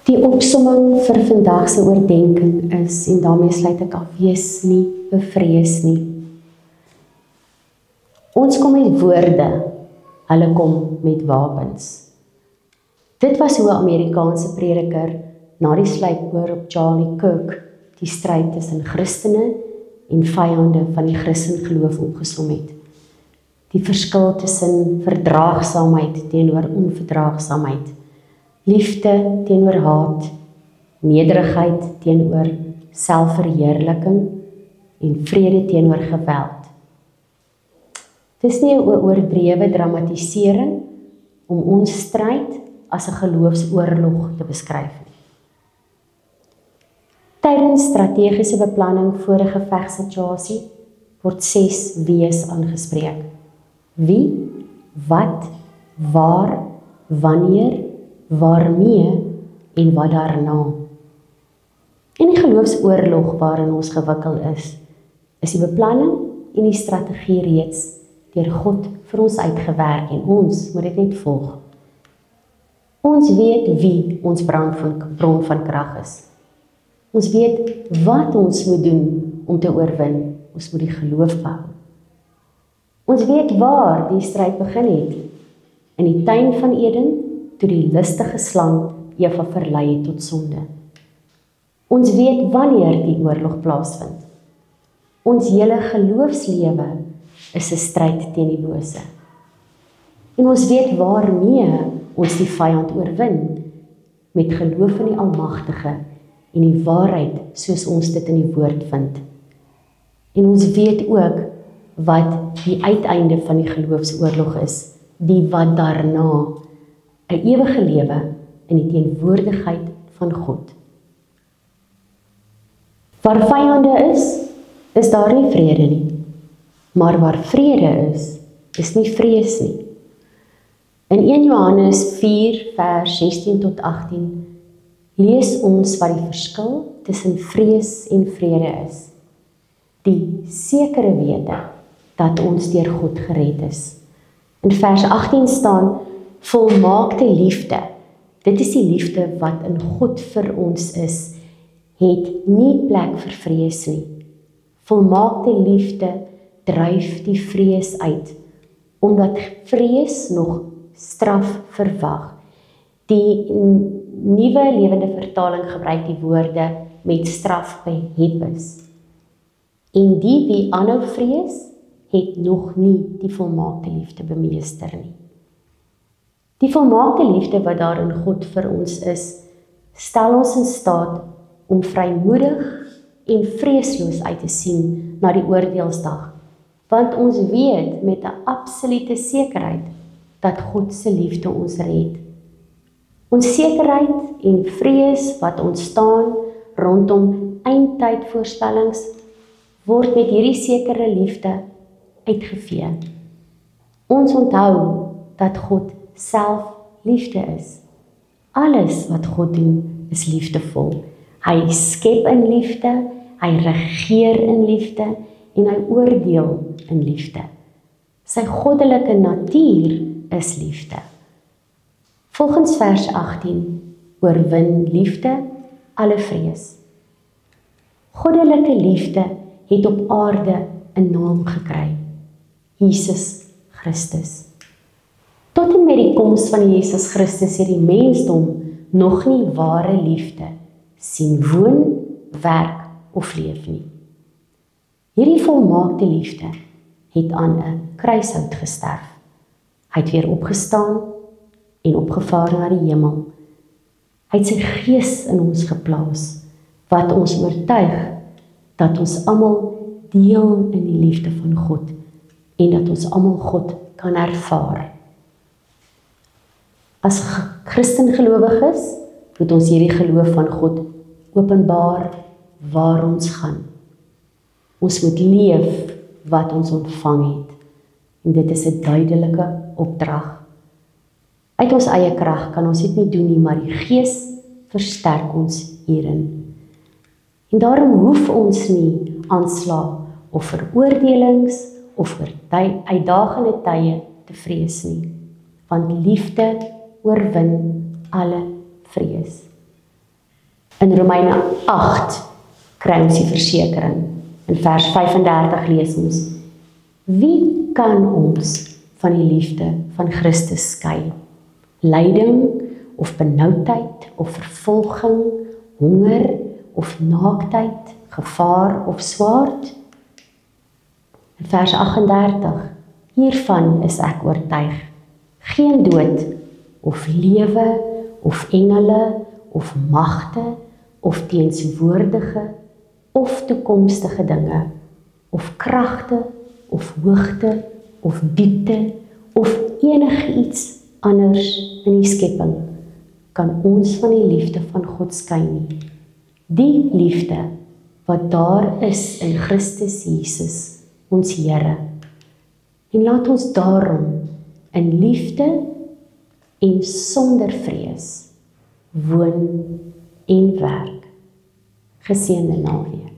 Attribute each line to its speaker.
Speaker 1: Die opsomming vir vandag se oordeenking is, en daarmee sluit ek af, wees nie bevrees nie. Ons kom met woorde, hulle kom met wapens. Dit was hoe 'n Amerikaanse prediker na die sluipkoor op Charlie Kirk die stryd tussen Christene en vyande van die Christengeloof opgesom het. Die verskil tussen verdraagsaamheid teenoor onverdraagsaamheid, liefde teenoor haat, nederigheid teenoor selfverheerliking en vrede teenoor geweld. Dis nie 'n oordrewe dramatisering om ons stryd as 'n geloofsoorlog te beskryf nie. Tydens strategiese beplanning voor 'n gevegsituasie word 6 W's aangespreek. Wie, wat, waar, wanneer, waarmee en wat daarna. In die geloofsoorlog waarin ons gewikkel is die beplanning en die strategie reeds deur God vir ons uitgewerk en ons moet dit net volg. Ons weet wie ons bron van krag is. Ons weet wat ons moet doen om te oorwin. Ons moet die geloof bou. Ons weet waar die stryd begin het. In die tuin van Eden, toe die listige slang Eva verlei het tot sonde. Ons weet wanneer die oorlog plaasvind. Ons hele geloofslewe is 'n stryd teen die bose. En ons weet waarmee ons die vyand oorwin, met geloof in die Almagtige en die waarheid soos ons dit in die woord vind. En ons weet ook wat die uiteinde van die geloofsoorlog is, die wat daarna, 'n ewige lewe in die teenwoordigheid van God. Waar vyande is daar nie vrede nie. Maar waar vrede is nie vrees nie. In 1 Johannes 4 vers 16 tot 18 lees ons wat die verskil tussen vrees en vrede is. Die sekere wete dat ons deur God gered is. In vers 18 staan volmaakte liefde. Dit is die liefde wat in God vir ons is, het nie plek vir vrees nie. Volmaakte liefde dryf die vrees uit, omdat vrees nog straf verwag. Die nuwe lewende vertaling gebruik die woorde met straf behepes. En die wie aanhou vrees, het nog nie die volmaakte liefde bemeester nie. Die volmaakte liefde wat daar in God vir ons is, stel ons in staat om vrymoedig en vreesloos uit te sien na die oordeelsdag, want ons weet met 'n absolute sekerheid dat God se liefde ons red. Ons sekerheid en vrees wat ontstaan rondom eindtydvoorspellings word met hierdie sekere liefde uitgevee. Ons onthou dat God self liefde is. Alles wat God doen is liefdevol. Hy skep in liefde, hy regeer in liefde en hy oordeel in liefde. Sy goddelike natuur is liefde. Volgens vers 18 oorwin liefde alle vrees. Goddelike liefde het op aarde 'n naam gekry. Jesus Christus. Tot en met die koms van Jesus Christus het die mensdom nog nie ware liefde sien woon, werk of leef nie. Hierdie volmaakte liefde het aan 'n kruishout gesterf. Hy het weer opgestaan en opgevaar na die hemel. Hy het sy gees in ons geplaas, wat ons oortuig dat ons almal deel in die liefde van God en dat ons almal God kan ervaar. As Christengelowiges moet ons hierdie geloof van God openbaar waar ons gaan. Ons moet leef wat ons ontvang het. En dit is 'n duidelike opdrag. Uit ons eie krag kan ons dit nie doen nie, maar die Gees versterk ons hierin. En daarom hoef ons nie aanslae of veroordelings of uitdagende tye te vrees nie, want liefde oorwin alle vrees. In Romeine 8 kry ons die versekering. In vers 35 lees ons: Wie kan ons van die liefde van Christus skei? Lyding of benoudheid of vervolging, honger of naaktheid, gevaar of swaard? In vers 38, hiervan is ek oortuig, geen dood of lewe of engele of magte of teenswoordige of toekomstige dinge of kragte of hoogte of diepte of enigiets anders in die skepping kan ons van die liefde van God skei nie. Die liefde wat daar is in Christus Jesus, ons Here. En laat ons daarom in liefde en sonder vrees woon en werk. Geseënde naweek.